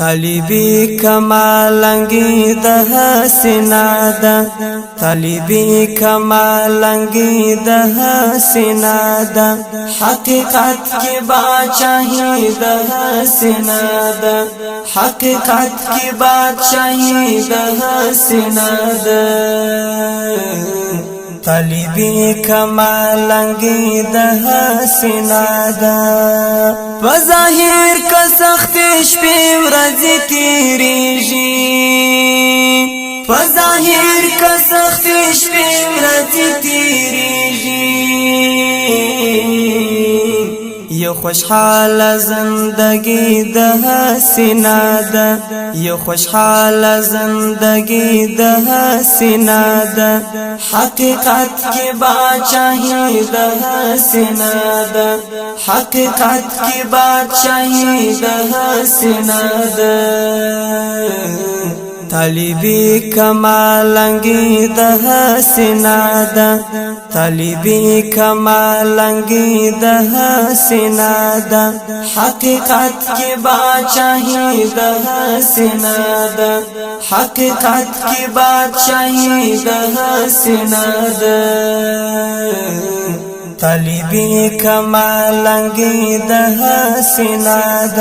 طالبی کمالنگی ده حسنا ده طالبی کمالنگی ده حسنا ده حقیقت کی بادشاہی ده حسنا ده حقیقت کی بادشاہی ده حسنا ده طالبی کمالنگی ده حسنا ده بظاهر کا سخت شپې ورځې تیریږي بظاهر کا سخت شپې ورځې تیریږي یو خوشحال زندگی ده حسنا ده یو خوشحال زندگی ده حسنا ده حقیقت کی بادشاہی ده حسنا ده حقیقت کی بادشاہی ده حسنا ده طالبی کمالنگی ده حسنا ده طالبی کمالنگی ده حسنا ده حقیقت کی بادشاہی ده حسنا ده حقیقت کی بادشاہی ده حسنا ده طالبی کمالنگی ده حسنا ده